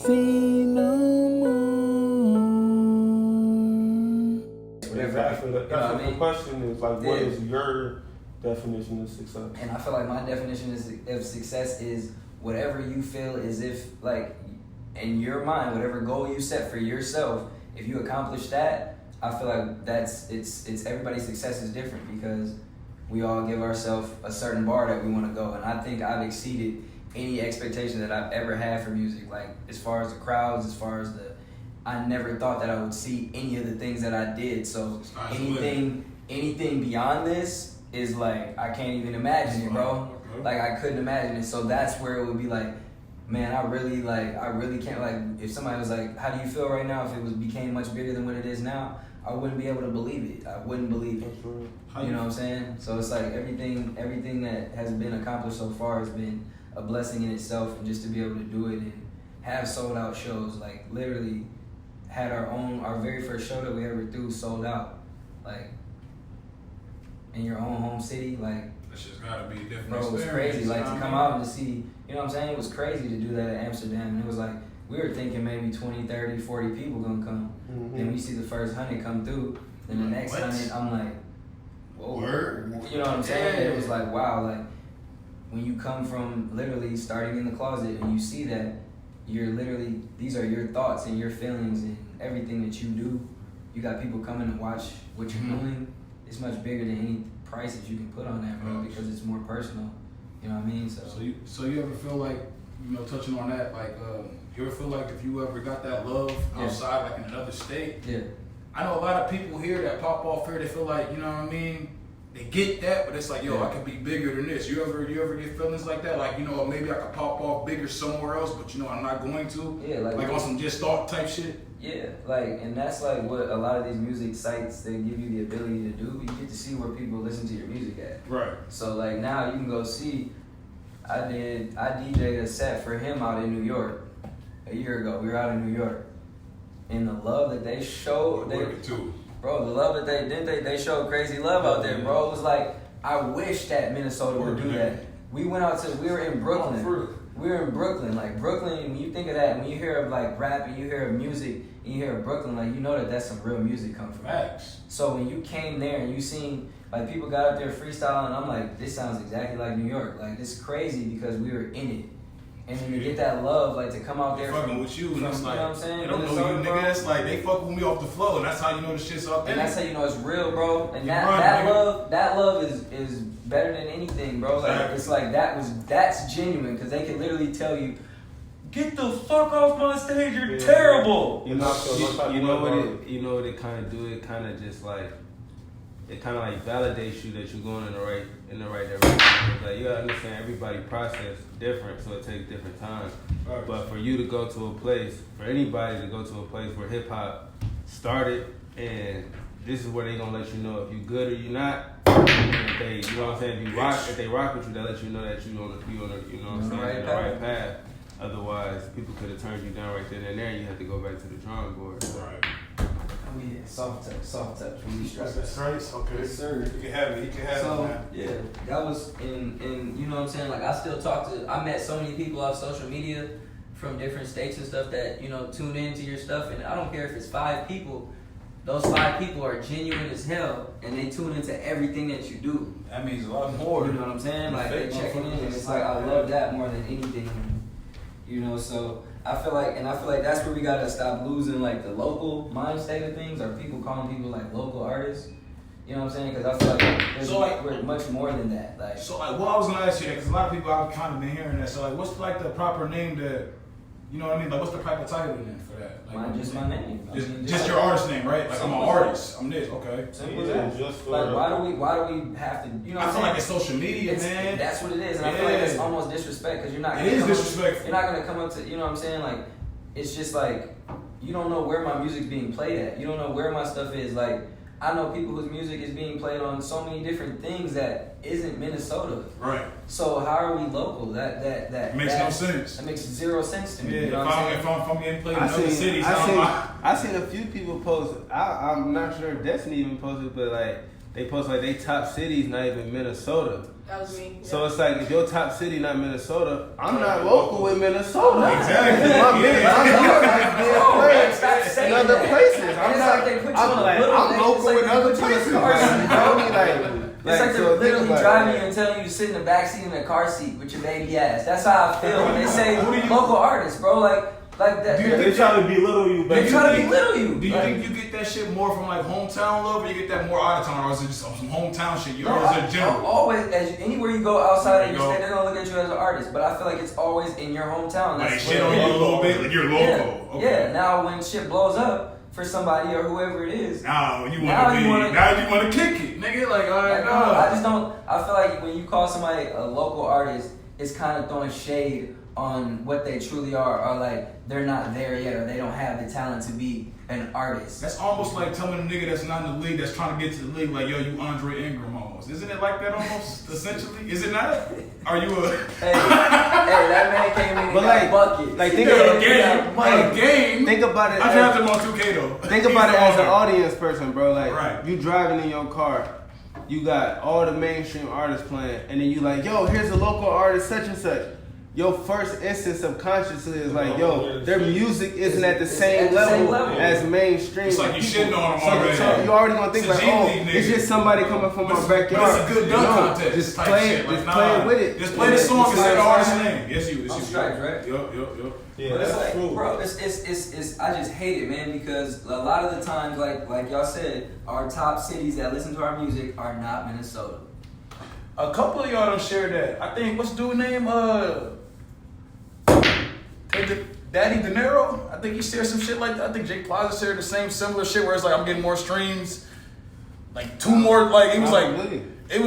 Saynomo. Exactly. That's what the question is. Like, what is your definition of success? And I feel like my definition of success is whatever you feel is if, like, in your mind, whatever goal you set for yourself, if you accomplish that, I feel like it's everybody's success is different because we all give ourselves a certain bar that we want to go. And I think I've exceeded any expectation that I've ever had for music. Like, as far as the crowds, as far as I never thought that I would see any of the things that I did. So anything beyond this is like, I can't even imagine it, bro. Like, I couldn't imagine it. So that's where it would be like, man, I really can't, like, if somebody was like, how do you feel right now? If it became much bigger than what it is now, I wouldn't be able to believe it. I wouldn't believe it. You know what I'm saying? So it's like everything that has been accomplished so far has been a blessing in itself, and just to be able to do it and have sold out shows, like literally had our very first show that we ever threw sold out, like in your own home city, like that's just gotta be a different bro, it was crazy. Like, to come out and to see, you know what I'm saying? It was crazy to do that at Amsterdam, and it was like, we were thinking maybe 20, 30, 40 people gonna come. Mm-hmm. Then we see the first 100 come through, then the next 100, I'm like, whoa. Word. You know what I'm saying? It was like, wow, like, when you come from literally starting in the closet and you see that you're literally, these are your thoughts and your feelings and everything that you do, you got people coming to watch what you're doing, it's much bigger than any price that you can put on that, bro, because it's more personal. You know what I mean? So you ever feel like, you know, touching on that, like, you ever feel like if you ever got that love outside, like in another state? Yeah. I know a lot of people here that pop off here, they feel like, you know what I mean? They get that, but it's like, yo, I can be bigger than this. You ever get feelings like that? Like, you know, maybe I could pop off bigger somewhere else, but you know, I'm not going to. Yeah, like on some just thought type shit. Yeah, like, and that's like what a lot of these music sites, they give you the ability to do. You get to see where people listen to your music at. Right. So like now you can go see. I DJ'd a set for him out in New York a year ago. We were out in New York, and the love that they showed, bro, the love that they showed crazy love out there, bro. It was like, I wish that Minnesota would do that. We were in Brooklyn. We were in Brooklyn. Like, Brooklyn, when you think of that, when you hear of like rap and you hear of music and you hear of Brooklyn, like, you know that that's some real music come from. Facts. So when you came there and you seen, like, people got up there freestyling, I'm like, this sounds exactly like New York. Like, this is crazy because we were in it. And then you get that love, like, to come out there. Fucking with you, and it's like, you know what I'm saying? They don't know you, nigga. That's like, they fuck with me off the flow, and that's how you know the shit's authentic. And that's how you know it's real, bro. And that love is better than anything, bro. Like, exactly. It's like that's genuine, because they can literally tell you, get the fuck off my stage, you're terrible. You know what it kind of do? It kind of just like, it kind of like validates you that you're going in the right direction. Like, you gotta understand, everybody process different, so it takes different times. Right. But for you to go to a place, for anybody to go to a place where hip hop started, and this is where they gonna let you know if you good or you not. If they, you know what I'm saying? If they rock with you, they let you know that you on the, you know what I'm saying, the right path. Otherwise, people could have turned you down right then and there, and you had to go back to the drawing board. Right. Oh yeah, soft touch. Really That's nice. Okay. Yes, sir. You can have it, man. Yeah, that was in you know what I'm saying? Like, I met so many people off social media from different states and stuff that, you know, tune into your stuff, and I don't care if it's 5 people. Those 5 people are genuine as hell, and they tune into everything that you do. That means a lot more. You know what I'm saying? Like, they checking in, and it's like, I love that more than anything. You know, so I feel like that's where we gotta stop losing, like, the local mind state of things, or people calling people like local artists. You know what I'm saying? Because I feel like we're much more than that. Like, so like, well, I was gonna ask you that because a lot of people I've kind of been hearing that. So like, what's like the proper name that, you know what I mean? Like, what's the proper title then for that? Like, just my name. Just your artist name, right? Like, I'm an artist. I'm this. Okay. Simple as that. Like, why do we have to? You know, I feel like it's social media, man. That's what it is, and I feel like it's almost disrespect, because you're not. It is disrespectful. You're not gonna come up to, you know what I'm saying? Like, it's just like, you don't know where my music's being played at. You don't know where my stuff is. Like, I know people whose music is being played on so many different things that isn't Minnesota. Right. So how are we local? That makes no sense. That makes 0 sense to me. Yeah, you know if I'm getting played in other cities, I seen a few people post. I'm not sure if Destiny even posted, but like, they post like they top cities, not even Minnesota. That was me. Yeah. So it's like, if your top city not Minnesota, I'm not local with Minnesota. Exactly. My other places. Car seat, bro. It's like so they're literally driving it. you and telling you to sit in the back seat in a car seat with your baby ass. That's how I feel when they say local artists, bro. Like that. They try to belittle you, They try to belittle you. Do you think you get that shit more from like hometown love, or you get that more out of town, or is it just some hometown shit? Or is it general? Always, anywhere you go outside of your state, they're gonna look at you as an artist. But I feel like it's always in your hometown. Like shit on you a little bit, like you're local. Yeah. Okay. Yeah. Now when shit blows up for somebody or whoever it is, now you want to kick it, nigga. Like, all right, I just don't. I feel like when you call somebody a local artist, it's kind of throwing shade on what they truly are, or like they're not there yet, or they don't have the talent to be an artist. That's almost like telling a nigga that's not in the league, that's trying to get to the league, like, yo, you Andre Ingram almost. Isn't it like that almost, essentially? Is it not? Are you a... Hey, that man came in and got buckets. Like, think about a game. Think about it. I drafted him on 2K, though. Think about it as an audience person, bro. Like, right. You driving in your car, you got all the mainstream artists playing, and then you like, yo, here's a local artist, such and such. Your first instance subconsciously is like, yo, their music isn't at the same level as mainstream. It's like you shitting on them already. So you already gonna think like, oh, it's just somebody coming from my backyard. It's a good dunk contest. Just play it. Just play it with it. Just play the song and say the artist's name. Yes, you. On stripes, right? Yup. Yeah, but it's like, true. bro, it's I just hate it, man, because a lot of the times, like y'all said, our top cities that listen to our music are not Minnesota. A couple of y'all don't share that. I think, what's the dude's name? Daddy De Niro, I think he shared some shit like that. I think Jake Plaza shared the same similar shit where it's like I'm getting more streams, like 2 more. Like it was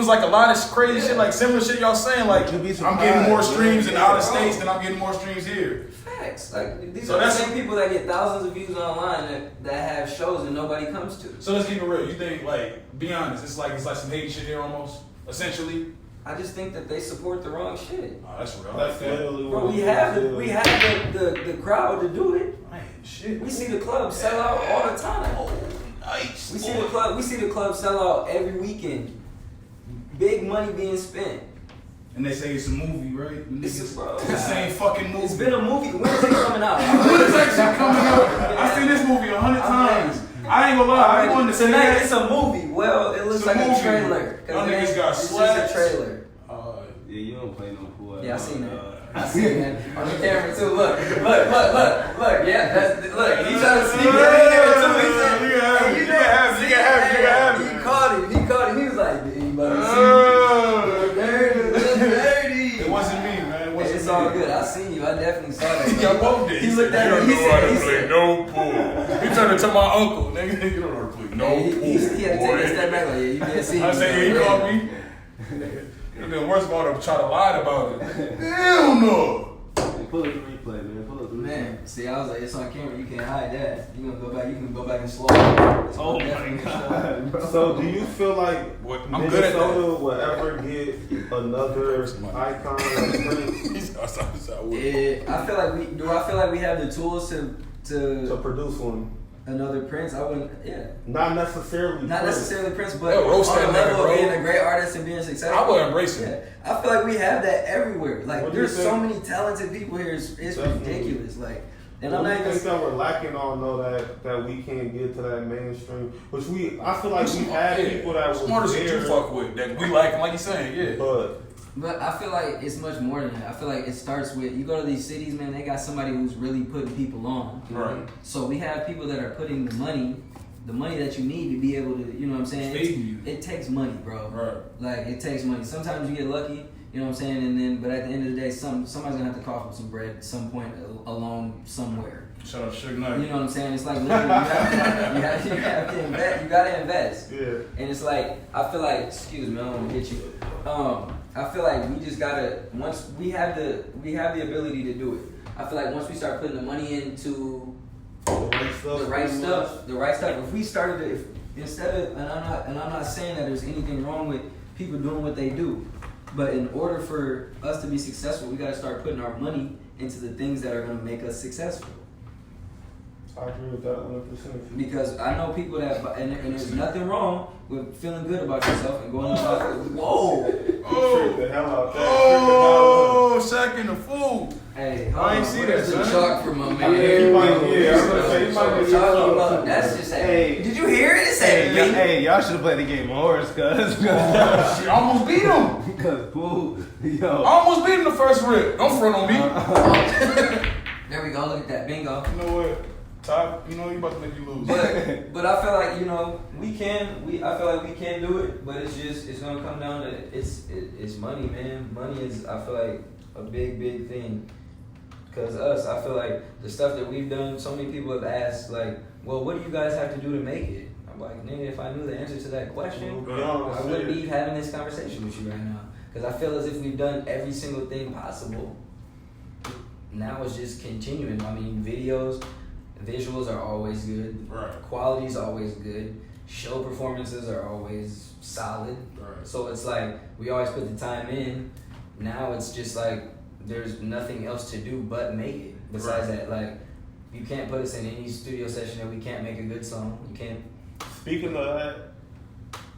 like a lot of crazy shit, like similar shit y'all saying. Like I'm getting more streams in out of states than I'm getting more streams here. Facts. Like these are the same people that get thousands of views online that have shows and nobody comes to. So let's keep it real. You think, like, be honest, it's like some hate shit here almost, essentially. I just think that they support the wrong shit. Oh, that's real. That's literally bro, we have the crowd to do it. Man, shit. We see the club sell out all the time. Oh, nice. We see the club sell out every weekend. Big money being spent. And they say it's a movie, right? It's the same fucking movie. It's been a movie. When is it coming out? When is that shit coming out? I've seen this movie 100 times. I ain't gonna lie, I wanted to say tonight that. it's a movie. Well, it looks like a trailer. Y'all niggas got It's slapped. just a trailer. Yeah, you don't play no pool. Yeah, I seen that. I seen that on the camera too. Look. Yeah, look. He trying to sneak it in there too. He said, "Hey, you can have it." He caught it. He was like, "Anybody see me? Dirty." It wasn't me, man. It's all good. I seen you. I definitely saw that. Y'all both did. He looked at me. He said, no pool. He turned into my uncle, nigga. You don't know how to play no pool. He had to take a step back. Like, yeah, you didn't see me. I said, yeah, he called me. And then worst of all, to try to lie about it. Hell no. Pull up the replay, man. Pull up the replay. Man, see, I was like, it's on camera. You can't hide that. You gonna go back. You can go back and slow. Oh my God, bro. So, do you feel like I'm good at Minnesota will ever get another icon like Prince? I feel like we do. I feel like we have the tools to produce one. Another Prince, I wouldn't. Yeah. Not necessarily Prince, but on the level of being a great artist and being successful. I would embrace it. Yeah. I feel like we have that everywhere. Like there's so many talented people here. It's ridiculous. Like, and I'm not even think that we're lacking on though that we can't get to that mainstream. Which I feel like we had people that was smartest that you fuck with that we like, like you saying, yeah. But I feel like it's much more than that. I feel like it starts with, you go to these cities, man, they got somebody who's really putting people on. Right. So we have people that are putting the money that you need to be able to, you know what I'm saying? It takes money, bro. Right. Like, it takes money. Sometimes you get lucky, you know what I'm saying? But at the end of the day, somebody's gonna have to cough up some bread at some point along somewhere. Shout out Suge Knight. You know what I'm saying? It's like literally you have to invest. You gotta invest. Yeah. And it's like, I feel like, excuse me, I don't want to hit you. I feel like we just gotta, once we have the ability to do it. I feel like once we start putting the money into the right stuff. If we started to, instead of, and I'm not saying that there's anything wrong with people doing what they do, but in order for us to be successful, we gotta start putting our money into the things that are gonna make us successful. I agree with that 100%. Because I know people that, and there's nothing wrong with feeling good about yourself and going about it. Whoa! Trick the hell out there. Oh, Shaq in the fool. Hey, I ain't see that, the son. chalk for my man. Yeah, I'm gonna say might be talking about. That's just Hey. Did you hear it? It said me. Hey, y'all should have played the game of horse, cuz. Shit, I almost beat him. Because, fool, I yo. almost beat him the first rip. Don't front on me. There we go. Look at that. Bingo. You know what? Top, you about to make you lose. But I feel like I feel like we can do it, but it's gonna come down to it's money, man. Money is, I feel like, a big thing. Cause I feel like the stuff that we've done, so many people have asked like, well, what do you guys have to do to make it? I'm like, nigga, if I knew the answer to that question, I wouldn't be having this conversation with you right now. Cause I feel as if we've done every single thing possible. Now it's just continuing. I mean, visuals are always good. Right. Quality is always good. Show performances are always solid. Right. So it's like we always put the time in. Now it's just like there's nothing else to do but make it. Besides that, like you can't put us in any studio session that we can't make a good song. You can't. Speaking of that,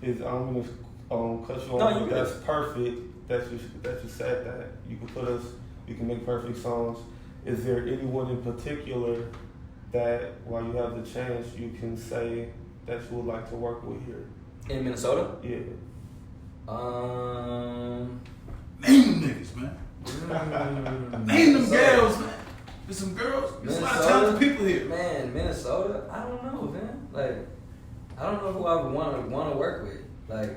I'm gonna cut you No, off. you That's perfect. That you said that you can put us. You can make perfect songs. Is there anyone in particular that, while you have the chance, you can say that you would like to work with here? In Minnesota? Yeah. Name them niggas, man. Name them girls, man. There's some girls. There's a lot of talented people here. Man, Minnesota? I don't know, man. Like, I don't know who I would want to work with. Like,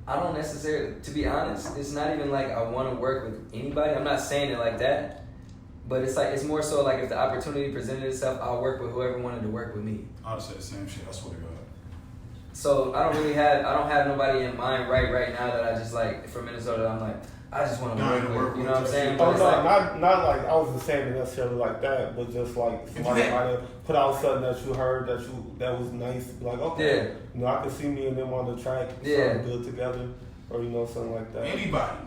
I don't necessarily, to be honest, it's not even like I want to work with anybody. I'm not saying it like that. But it's like, it's more so like if the opportunity presented itself, I'll work with whoever wanted to work with me. I would say the same shit, I swear to God. So I don't have nobody in mind right now that I just like, from Minnesota, I'm like, I just want to work with, you know what I'm saying? Oh, But no, it's like, not like I wasn't saying it necessarily like that, but just like somebody might have put out something that you heard that was nice. Like, okay, Yeah. you know, I can see me and them on the track, Yeah. something good together, or you know, something like that. Anybody, man.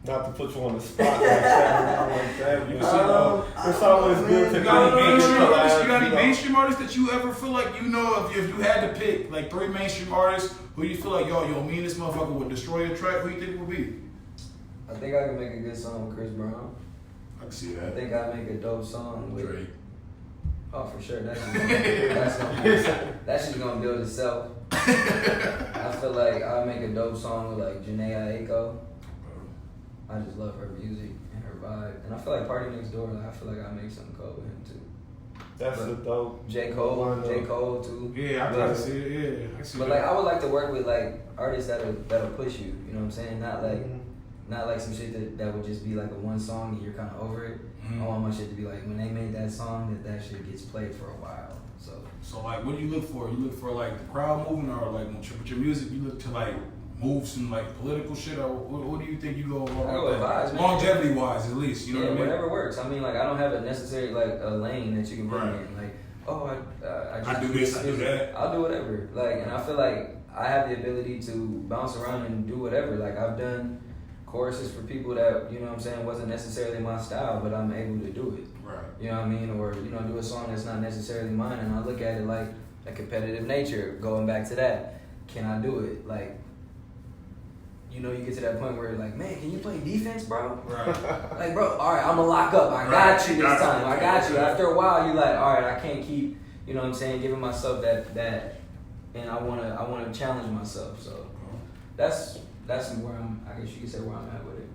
Not to put you on the spot like that, but you know, it's always good to You got any mainstream artists? You got any you know. mainstream artists that you ever feel like, you know, if you had to pick like 3 mainstream artists who you feel like, yo, me and this motherfucker would destroy your track, who you think it would be? I think I can make a good song with Chris Brown. I can see I that. think I make a dope song with Drake. Oh, for sure. That's just gonna build itself. I feel like I make a dope song with like Janae Aiko. I just love her music and her vibe, and I feel like Party Next Door. Like I feel like I make something cool with him too. That's a dope. J. Cole too. Yeah, I can see it. Yeah, I see But that. like I would like to work with like artists that'll push you. You know what I'm saying? Not like some shit that would just be like a one song and you're kind of over it. I want my shit to be like when they made that song that shit gets played for a while. So like, what do you look for? You look for like the crowd moving, or like with your music, you look to like move some like political shit, or what do you think you go I go with vibes, man. longevity wise, at least, you know what I mean? Whatever works. I mean, like I don't have a necessary like a lane that you can put Right. me in. Like, oh, I do this, I do that. I'll do whatever. Like, and I feel like I have the ability to bounce around and do whatever. Like I've done choruses for people that, you know what I'm saying, wasn't necessarily my style, but I'm able to do it. Right. You know what I mean? Or, you know, do a song that's not necessarily mine, and I look at it like a competitive nature, going back to that. Can I do it? Like, you know, you get to that point where you're like, man, can you play defense, bro? Right. Like, bro, all right, I'm gonna lock up. I got you this time. I got you. After a while, you're like, all right, I can't keep, you know what I'm saying, giving myself that, and I wanna challenge myself. So that's where I guess you could say where I'm at with it.